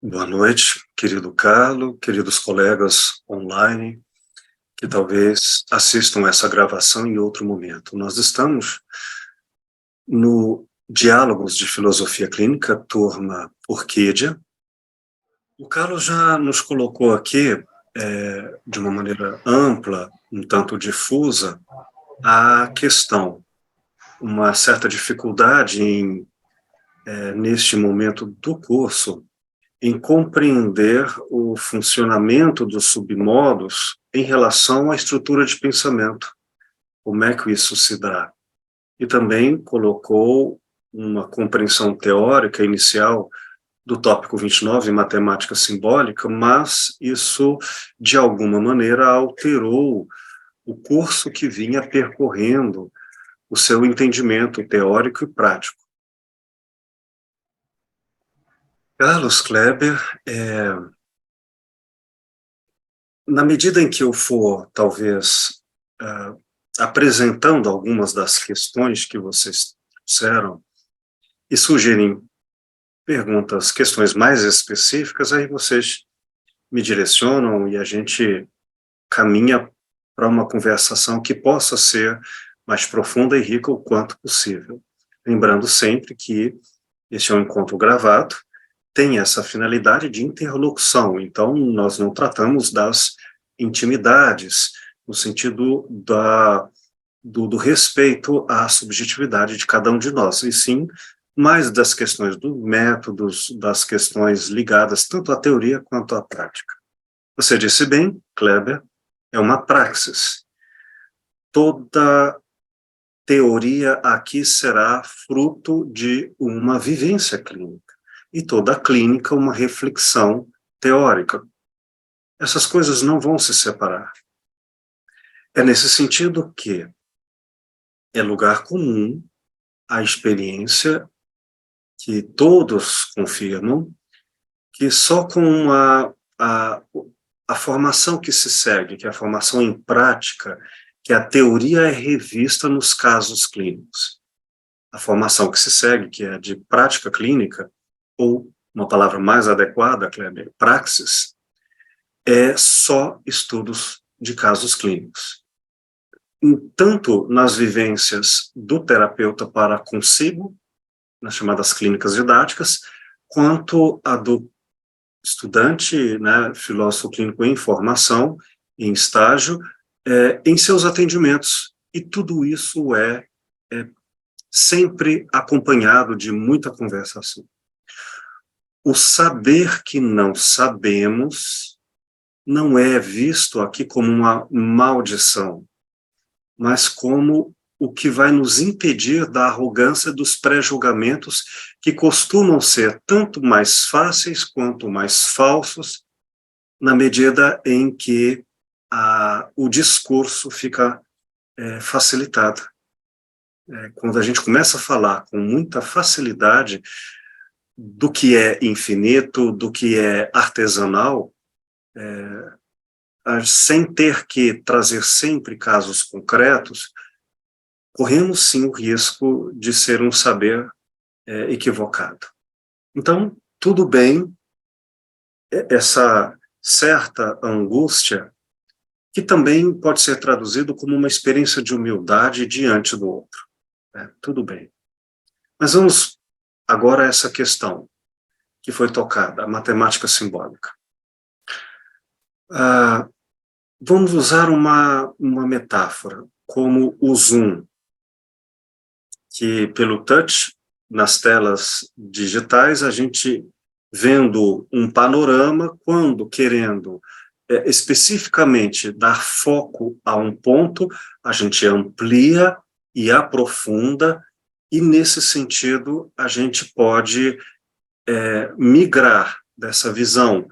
Boa noite, querido Carlo, queridos colegas online, que talvez assistam essa gravação em outro momento. Nós estamos no Diálogos de Filosofia Clínica, turma Orquídea. O Carlos já nos colocou aqui, de uma maneira ampla, um tanto difusa, a questão, uma certa dificuldade neste momento do curso, em compreender o funcionamento dos submodos em relação à estrutura de pensamento, como é que isso se dá. E também colocou uma compreensão teórica inicial do tópico 29, matemática simbólica, mas isso, de alguma maneira, alterou o curso que vinha percorrendo o seu entendimento teórico e prático. Carlos Kleber, na medida em que eu for, talvez, apresentando algumas das questões que vocês trouxeram e sugerem perguntas, questões mais específicas, aí vocês me direcionam e a gente caminha para uma conversação que possa ser mais profunda e rica o quanto possível. Lembrando sempre que este é um encontro gravado, tem essa finalidade de interlocução, então nós não tratamos das intimidades, no sentido do respeito à subjetividade de cada um de nós, e sim mais das questões dos métodos, das questões ligadas tanto à teoria quanto à prática. Você disse bem, Kleber, é uma praxis. Toda teoria aqui será fruto de uma vivência clínica, e toda clínica uma reflexão teórica. Essas coisas não vão se separar. É nesse sentido que é lugar comum a experiência que todos confirmam que só com a formação que se segue, que é a formação em prática, que a teoria é revista nos casos clínicos. A formação que se segue, que é de prática clínica, ou uma palavra mais adequada, Kleber, praxis, é só estudos de casos clínicos. Tanto nas vivências do terapeuta para consigo, nas chamadas clínicas didáticas, quanto a do estudante, né, filósofo clínico em formação, em estágio, em seus atendimentos. E tudo isso é sempre acompanhado de muita conversação. O saber que não sabemos não é visto aqui como uma maldição, mas como o que vai nos impedir da arrogância dos pré-julgamentos que costumam ser tanto mais fáceis quanto mais falsos, na medida em que o discurso fica facilitado. Quando a gente começa a falar com muita facilidade do que é infinito, do que é artesanal, sem ter que trazer sempre casos concretos, corremos sim o risco de ser um saber equivocado. Então, tudo bem, essa certa angústia, que também pode ser traduzido como uma experiência de humildade diante do outro. Tudo bem. Mas vamos agora a essa questão que foi tocada, a matemática simbólica. Vamos usar uma metáfora, como o zoom, que pelo touch, nas telas digitais, a gente vendo um panorama, quando querendo especificamente dar foco a um ponto, a gente amplia e aprofunda, e nesse sentido a gente pode migrar dessa visão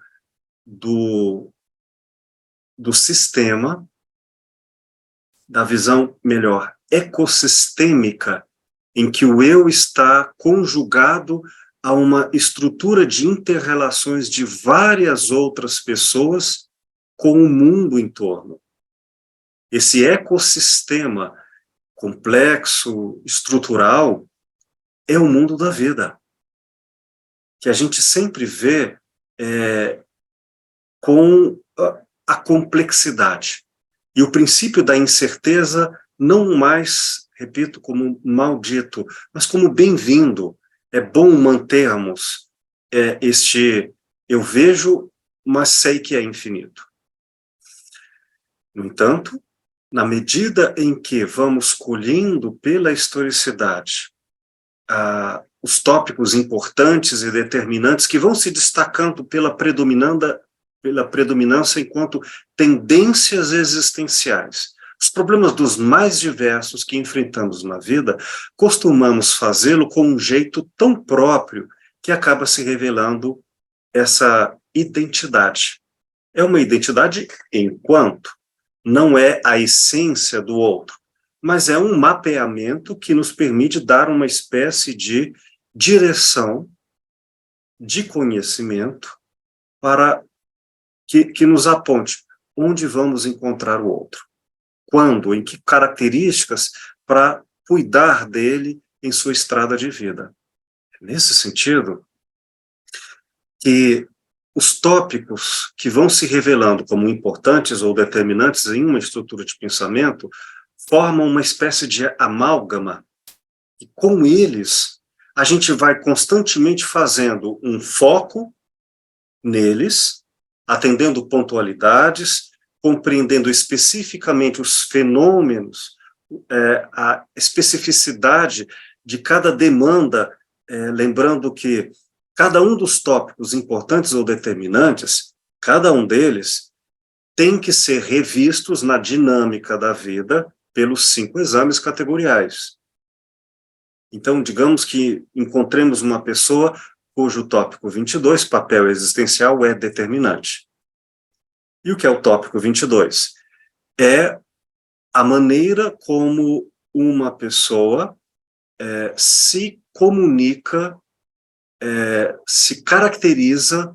do sistema, da visão, melhor, ecossistêmica, em que o eu está conjugado a uma estrutura de inter-relações de várias outras pessoas com o mundo em torno. Esse ecossistema complexo, estrutural, é o mundo da vida, que a gente sempre vê com a complexidade. E o princípio da incerteza, não mais, repito, como maldito, mas como bem-vindo. É bom mantermos este eu vejo, mas sei que é infinito. No entanto, na medida em que vamos colhendo pela historicidade os tópicos importantes e determinantes que vão se destacando pela predominância enquanto tendências existenciais. Os problemas dos mais diversos que enfrentamos na vida, costumamos fazê-lo com um jeito tão próprio que acaba se revelando essa identidade. É uma identidade enquanto não é a essência do outro, mas é um mapeamento que nos permite dar uma espécie de direção, de conhecimento, para que nos aponte onde vamos encontrar o outro, quando, em que características, para cuidar dele em sua estrada de vida. Nesse sentido, que os tópicos que vão se revelando como importantes ou determinantes em uma estrutura de pensamento formam uma espécie de amálgama, e com eles a gente vai constantemente fazendo um foco neles, atendendo pontualidades, compreendendo especificamente os fenômenos, a especificidade de cada demanda, lembrando que cada um dos tópicos importantes ou determinantes, cada um deles tem que ser revistos na dinâmica da vida pelos 5 exames categoriais. Então, digamos que encontremos uma pessoa cujo tópico 22, papel existencial, é determinante. E o que é o tópico 22? É a maneira como uma pessoa se comunica, se caracteriza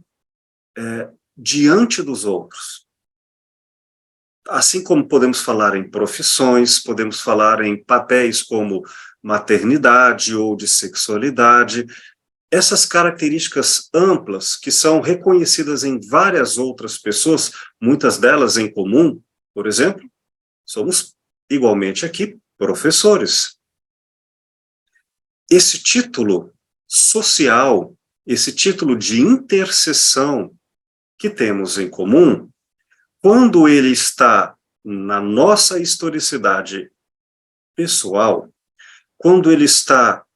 diante dos outros. Assim como podemos falar em profissões, podemos falar em papéis como maternidade ou de sexualidade, essas características amplas que são reconhecidas em várias outras pessoas, muitas delas em comum, por exemplo, somos igualmente aqui professores. Esse título social, esse título de interseção que temos em comum, quando ele está na nossa historicidade pessoal, quando ele está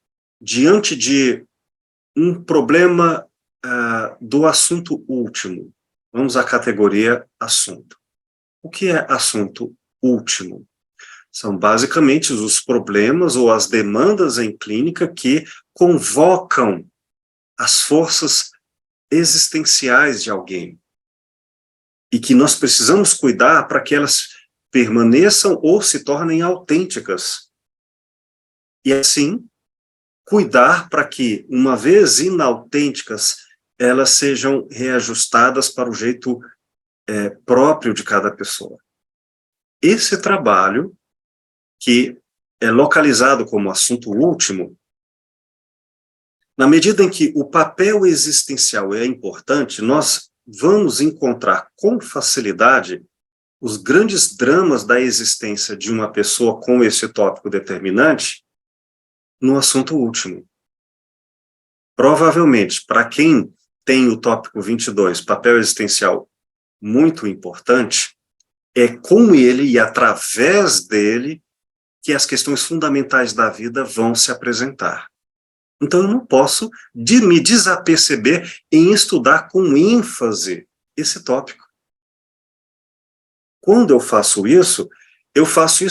diante de um problema do assunto último, vamos à categoria assunto. O que é assunto último? São basicamente os problemas ou as demandas em clínica que convocam as forças existenciais de alguém e que nós precisamos cuidar para que elas permaneçam ou se tornem autênticas. E assim, cuidar para que, uma vez inautênticas, elas sejam reajustadas para o jeito próprio de cada pessoa. Esse trabalho, que é localizado como assunto último, na medida em que o papel existencial é importante, nós vamos encontrar com facilidade os grandes dramas da existência de uma pessoa com esse tópico determinante no assunto último. Provavelmente, para quem tem o tópico 22, papel existencial muito importante, é com ele e através dele que as questões fundamentais da vida vão se apresentar. Então, eu não posso me desaperceber em estudar com ênfase esse tópico. Quando eu faço isso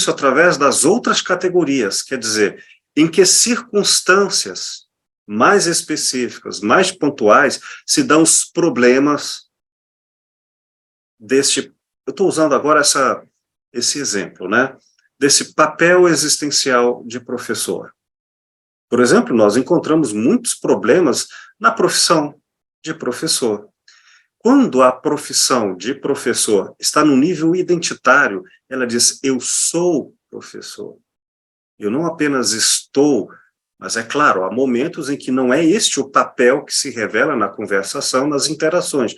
através das outras categorias, quer dizer, em que circunstâncias mais específicas, mais pontuais, se dão os problemas deste... Eu estou usando agora esse exemplo, né? Desse papel existencial de professor. Por exemplo, nós encontramos muitos problemas na profissão de professor. Quando a profissão de professor está no nível identitário, ela diz, eu sou professor. Eu não apenas estou, Mas é claro, há momentos em que não é este o papel que se revela na conversação, nas interações,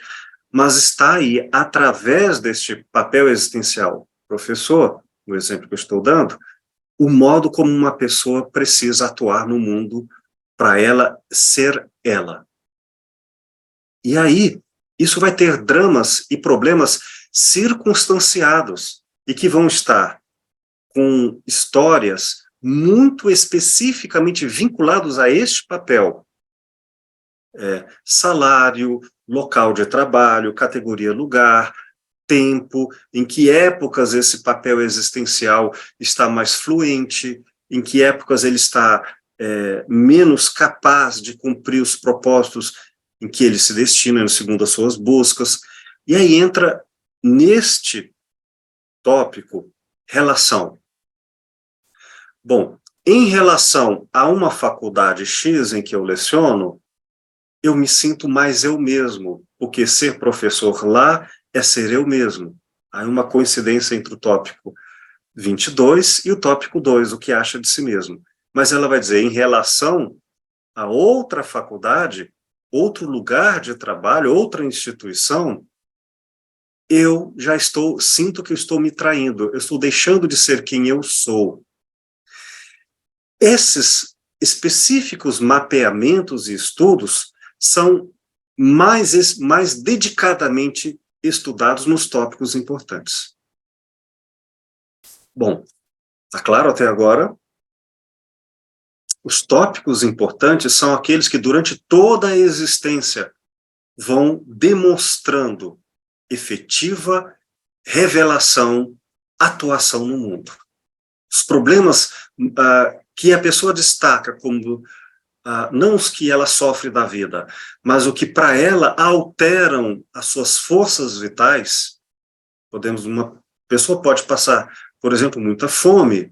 mas está aí, através deste papel existencial, professor, no exemplo que eu estou dando, o modo como uma pessoa precisa atuar no mundo para ela ser ela. E aí, isso vai ter dramas e problemas circunstanciados e que vão estar com histórias muito especificamente vinculados a este papel. Salário, local de trabalho, categoria lugar, tempo, em que épocas esse papel existencial está mais fluente, em que épocas ele está menos capaz de cumprir os propósitos em que ele se destina, segundo as suas buscas. E aí entra neste tópico relação. Bom, em relação a uma faculdade X em que eu leciono, eu me sinto mais eu mesmo, porque ser professor lá é ser eu mesmo. Há uma coincidência entre o tópico 22 e o tópico 2, o que acha de si mesmo. Mas ela vai dizer, em relação a outra faculdade, outro lugar de trabalho, outra instituição, eu já sinto que eu estou me traindo, eu estou deixando de ser quem eu sou. Esses específicos mapeamentos e estudos são mais dedicadamente estudados nos tópicos importantes. Bom, está claro até agora? Os tópicos importantes são aqueles que durante toda a existência vão demonstrando efetiva revelação, atuação no mundo. Os problemas que a pessoa destaca como não os que ela sofre da vida, mas o que para ela alteram as suas forças vitais. Uma pessoa pode passar, por exemplo, muita fome,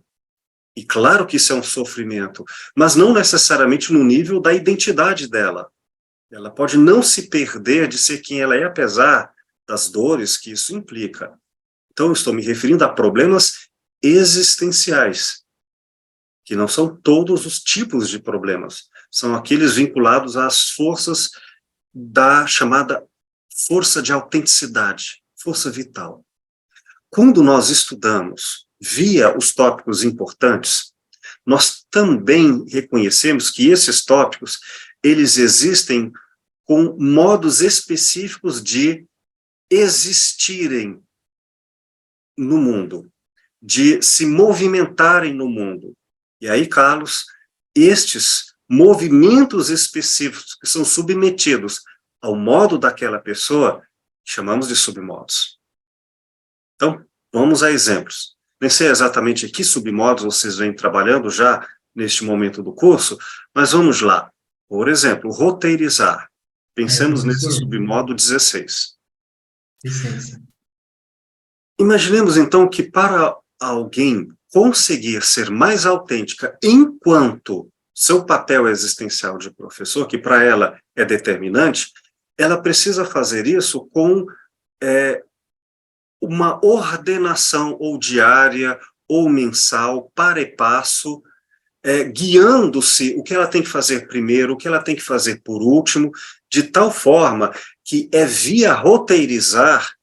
e claro que isso é um sofrimento, mas não necessariamente no nível da identidade dela. Ela pode não se perder de ser quem ela é, apesar das dores que isso implica. Então, eu estou me referindo a problemas existenciais, que não são todos os tipos de problemas, são aqueles vinculados às forças da chamada força de autenticidade, força vital. Quando nós estudamos via os tópicos importantes, nós também reconhecemos que esses tópicos, eles existem com modos específicos de existirem no mundo, de se movimentarem no mundo. E aí, Carlos, estes movimentos específicos que são submetidos ao modo daquela pessoa, chamamos de submodos. Então, vamos a exemplos. Nem sei exatamente que submodos vocês vêm trabalhando já neste momento do curso, mas vamos lá. Por exemplo, roteirizar. Pensemos nesse submodo 16. Licença. Imaginemos, então, que para alguém conseguir ser mais autêntica enquanto seu papel existencial de professor, que para ela é determinante, ela precisa fazer isso com uma ordenação ou diária ou mensal, para e passo, guiando-se o que ela tem que fazer primeiro, o que ela tem que fazer por último, de tal forma que é via roteirizar.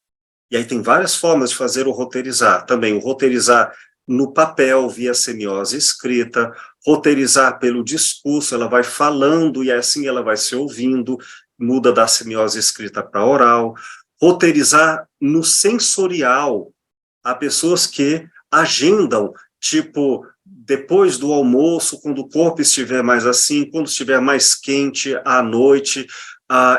E aí tem várias formas de fazer o roteirizar. Também o roteirizar no papel, via semiose escrita, roteirizar pelo discurso, ela vai falando e assim ela vai se ouvindo, muda da semiose escrita para oral. Roteirizar no sensorial. Há pessoas que agendam, tipo, depois do almoço, quando o corpo estiver mais assim, quando estiver mais quente, à noite,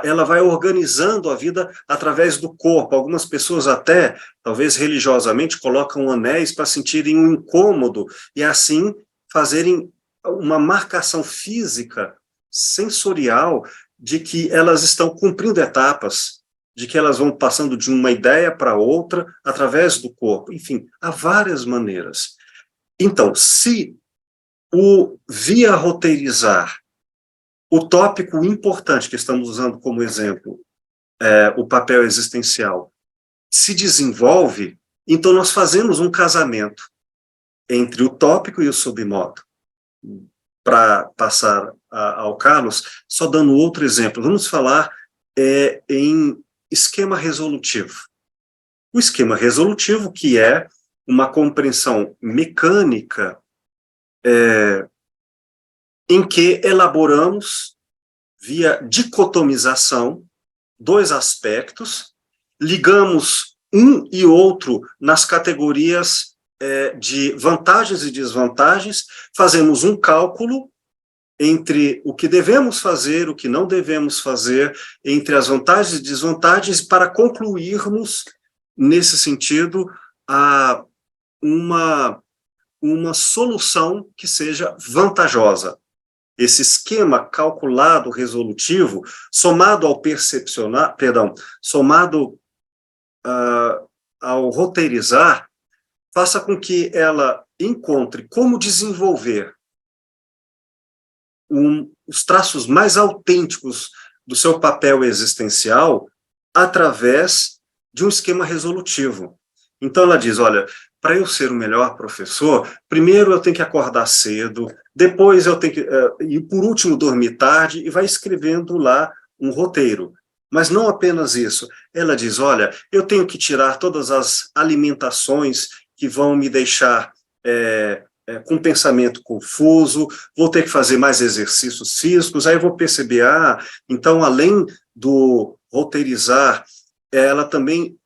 ela vai organizando a vida através do corpo. Algumas pessoas até, talvez religiosamente, colocam anéis para sentirem um incômodo e assim fazerem uma marcação física, sensorial, de que elas estão cumprindo etapas, de que elas vão passando de uma ideia para outra através do corpo. Enfim, há várias maneiras. Então, se via roteirizar o tópico importante que estamos usando como exemplo, o papel existencial, se desenvolve, então nós fazemos um casamento entre o tópico e o submodo. para passar ao Carlos, só dando outro exemplo. Vamos falar em esquema resolutivo. O esquema resolutivo, que é uma compreensão mecânica em que elaboramos, via dicotomização, dois aspectos, ligamos um e outro nas categorias de vantagens e desvantagens, fazemos um cálculo entre o que devemos fazer, o que não devemos fazer, entre as vantagens e desvantagens, para concluirmos, nesse sentido, uma solução que seja vantajosa. Esse esquema calculado, resolutivo, somado ao somado ao roteirizar, faça com que ela encontre como desenvolver os traços mais autênticos do seu papel existencial através de um esquema resolutivo. Então ela diz, olha, para eu ser o melhor professor, primeiro eu tenho que acordar cedo, depois eu tenho que, e por último dormir tarde, e vai escrevendo lá um roteiro. Mas não apenas isso. Ela diz, olha, eu tenho que tirar todas as alimentações que vão me deixar com pensamento confuso, vou ter que fazer mais exercícios físicos, aí eu vou perceber, então além do roteirizar, ela também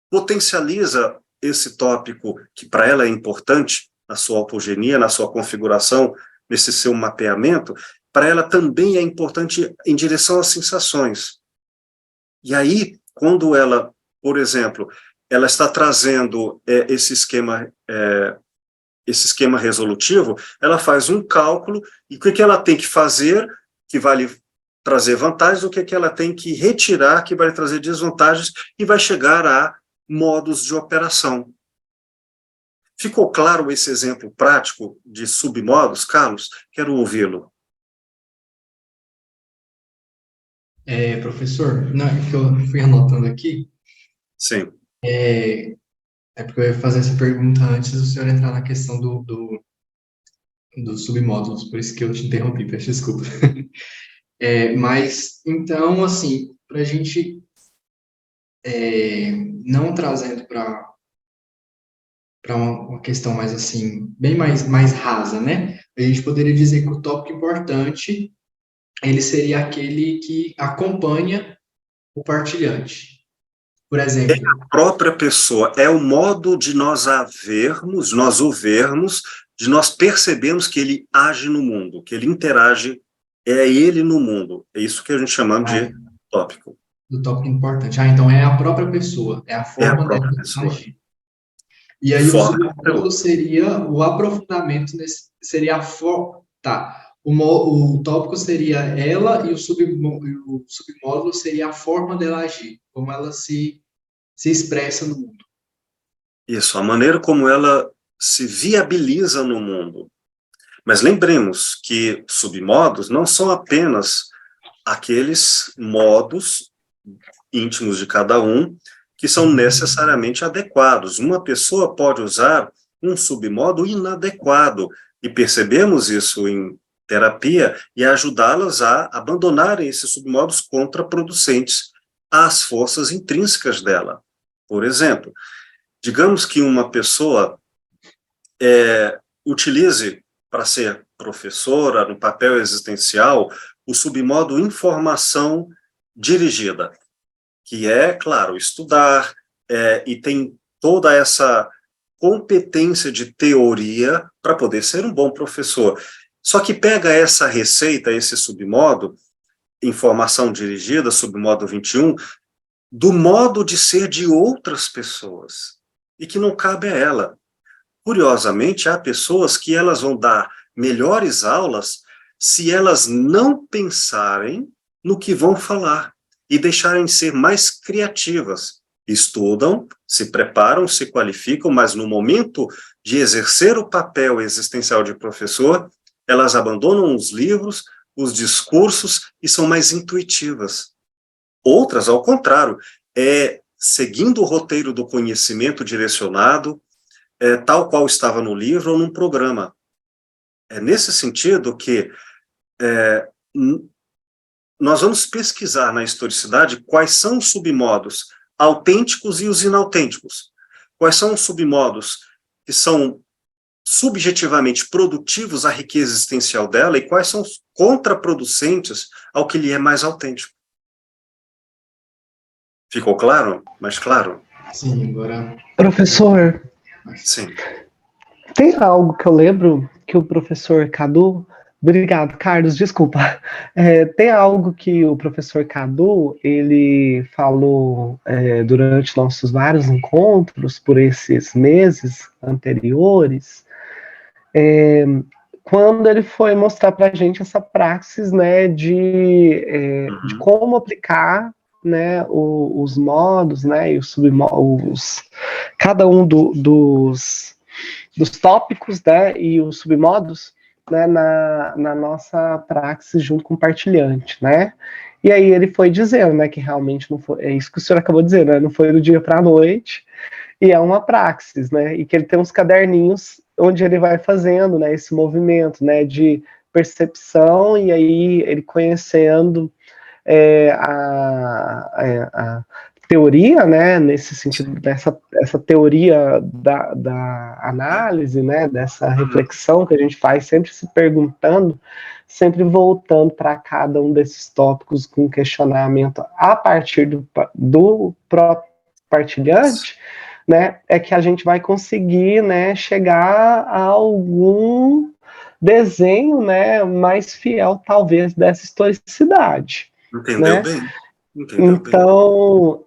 potencializa esse tópico que para ela é importante, na sua autogenia, na sua configuração, nesse seu mapeamento, para ela também é importante em direção às sensações. E aí, quando ela, por exemplo, ela está trazendo esse esquema resolutivo, ela faz um cálculo, e o que ela tem que fazer, que vai lhe trazer vantagens, o que ela tem que retirar, que vai lhe trazer desvantagens, e vai chegar a modos de operação. Ficou claro esse exemplo prático de submodos, Carlos? Quero ouvi-lo. Professor, não, é que eu fui anotando aqui, Sim. porque eu ia fazer essa pergunta antes do senhor entrar na questão dos submódulos, por isso que eu te interrompi, peço desculpa. Mas, então, assim, para a gente não trazendo para uma questão mais assim, bem mais rasa, né? A gente poderia dizer que o tópico importante, ele seria aquele que acompanha o partilhante. Por exemplo, A própria pessoa, é o modo de nós nós o vermos, de nós percebermos que ele age no mundo, que ele interage, é ele no mundo. É isso que a gente chama de tópico. do tópico importante. Então é a própria pessoa, é a É a forma dela própria pessoa. agir. E De aí o forma submódulo seria o aprofundamento seria a tá. O tópico seria ela e o submódulo seria a forma dela agir, como ela se expressa no mundo. isso, a maneira como ela se viabiliza no mundo. Mas lembremos que submodos não são apenas aqueles modos íntimos de cada um que são necessariamente adequados. Uma pessoa pode usar um submodo inadequado, e percebemos isso em terapia, e ajudá-las a abandonarem esses submodos contraproducentes às forças intrínsecas dela. Por exemplo, digamos que uma pessoa utilize para ser professora, no papel existencial, o submodo informação dirigida, que é, claro, estudar, e tem toda essa competência de teoria para poder ser um bom professor. Só que pega essa receita, esse submodo, informação dirigida, submodo 21, do modo de ser de outras pessoas, e que não cabe a ela. Curiosamente, há pessoas que elas vão dar melhores aulas se elas não pensarem no que vão falar e deixarem de ser mais criativas. Estudam, se preparam, se qualificam, mas no momento de exercer o papel existencial de professor, elas abandonam os livros, os discursos e são mais intuitivas. Outras, ao contrário, seguindo o roteiro do conhecimento direcionado, tal qual estava no livro ou num programa. É nesse sentido que nós vamos pesquisar na historicidade quais são os submodos autênticos e os inautênticos. Quais são os submodos que são subjetivamente produtivos à riqueza existencial dela e quais são os contraproducentes ao que lhe é mais autêntico. Ficou claro? Mais claro? Sim, agora. Professor, Sim. tem algo que eu lembro que o professor Cadu. Obrigado, Carlos, desculpa. Tem algo que o professor Cadu, ele falou durante nossos vários encontros por esses meses anteriores, quando ele foi mostrar para a gente essa praxis, né, de como aplicar, né, os modos, né, e os submodos, cada um dos tópicos, né, e os submodos, né, na nossa praxis junto com o partilhante, né? E aí ele foi dizendo, né, que realmente não foi, é isso que o senhor acabou de dizer, né, não foi do dia para a noite, e é uma praxis, né, e que ele tem uns caderninhos onde ele vai fazendo, né, esse movimento, né, de percepção, e aí ele conhecendo a teoria, né, nesse sentido, essa teoria da análise, né, dessa reflexão que a gente faz, sempre se perguntando, sempre voltando para cada um desses tópicos com questionamento a partir do próprio partilhante, né, é que a gente vai conseguir, né, chegar a algum desenho, né, mais fiel, talvez, dessa historicidade. Entendeu Né? bem? Entendeu bem. Então,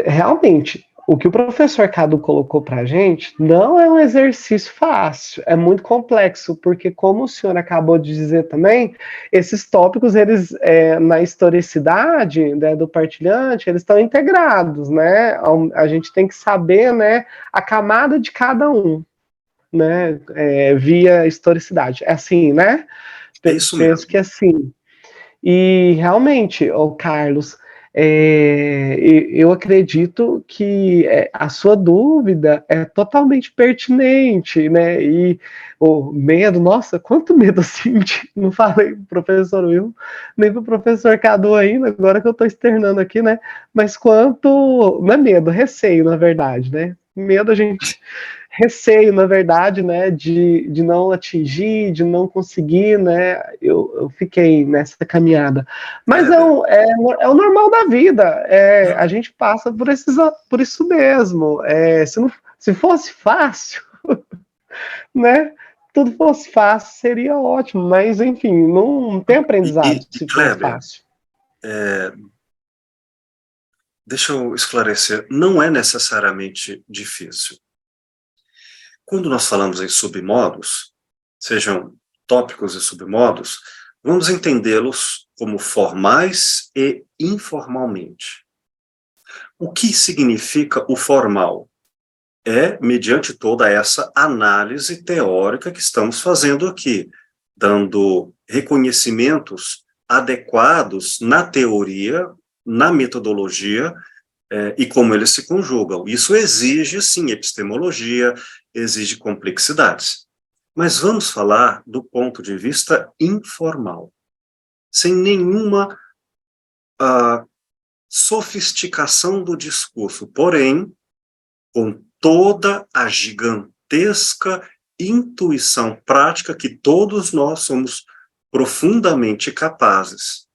realmente, o que o professor Cadu colocou para a gente não é um exercício fácil, é muito complexo, porque como o senhor acabou de dizer também, esses tópicos, eles, na historicidade, né, do partilhante, eles estão integrados, né? A gente tem que saber, né, a camada de cada um, né, via historicidade. É assim, né? É isso Penso mesmo. que é assim. E realmente, o Carlos, eu acredito que a sua dúvida é totalmente pertinente, né? E o medo, nossa, quanto medo assim, não falei pro professor Will, nem pro professor Cadu ainda, agora que eu estou externando aqui, né? Mas quanto, não é medo, receio, na verdade, né? Medo a gente receio, na verdade, né, de não atingir, de não conseguir, né, eu fiquei nessa caminhada. Mas é o normal da vida, a gente passa por isso mesmo. Se fosse fácil, né, tudo fosse fácil, seria ótimo, mas, enfim, não tem aprendizado se for Kleber, fácil. deixa eu esclarecer, não é necessariamente difícil. Quando nós falamos em submodos, sejam tópicos e submodos, vamos entendê-los como formais e informalmente. O que significa o formal? É mediante toda essa análise teórica que estamos fazendo aqui, dando reconhecimentos adequados na teoria, na metodologia, e como eles se conjugam. Isso exige, sim, epistemologia, exige complexidades. Mas vamos falar do ponto de vista informal, sem nenhuma sofisticação do discurso, porém, com toda a gigantesca intuição prática que todos nós somos profundamente capazes,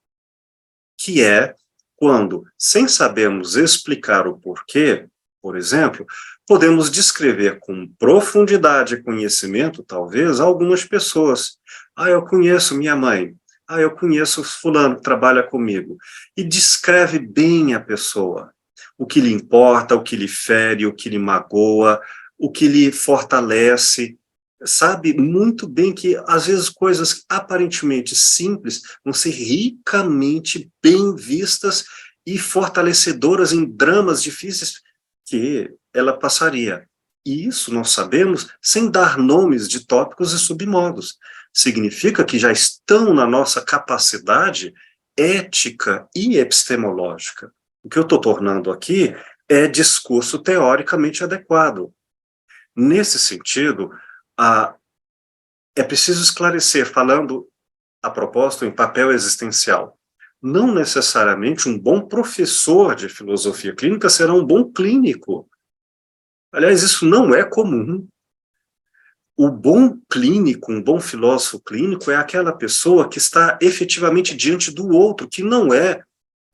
que é quando, sem sabermos explicar o porquê, por exemplo, podemos descrever com profundidade e conhecimento, talvez, algumas pessoas. Ah, eu conheço minha mãe. Ah, eu conheço fulano que trabalha comigo. E descreve bem a pessoa. O que lhe importa, o que lhe fere, o que lhe magoa, o que lhe fortalece. Sabe muito bem que, às vezes, coisas aparentemente simples vão ser ricamente bem vistas e fortalecedoras em dramas difíceis que ela passaria. E isso nós sabemos sem dar nomes de tópicos e submodos. Significa que já estão na nossa capacidade ética e epistemológica. O que eu estou tornando aqui é discurso teoricamente adequado. Nesse sentido, é preciso esclarecer, falando a propósito em papel existencial. Não necessariamente um bom professor de filosofia clínica será um bom clínico. Aliás, isso não é comum. O bom clínico, um bom filósofo clínico é aquela pessoa que está efetivamente diante do outro, que não é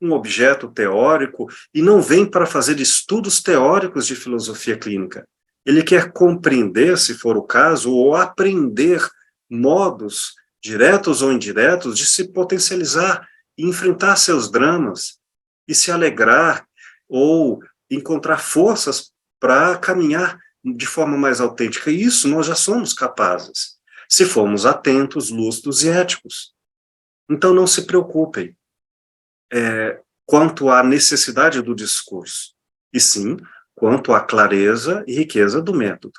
um objeto teórico e não vem para fazer estudos teóricos de filosofia clínica. Ele quer compreender, se for o caso, ou aprender modos, diretos ou indiretos, de se potencializar e enfrentar seus dramas e se alegrar ou encontrar forças para caminhar de forma mais autêntica. E isso nós já somos capazes, se formos atentos, lúcidos e éticos. Então não se preocupem quanto à necessidade do discurso, e sim quanto à clareza e riqueza do método.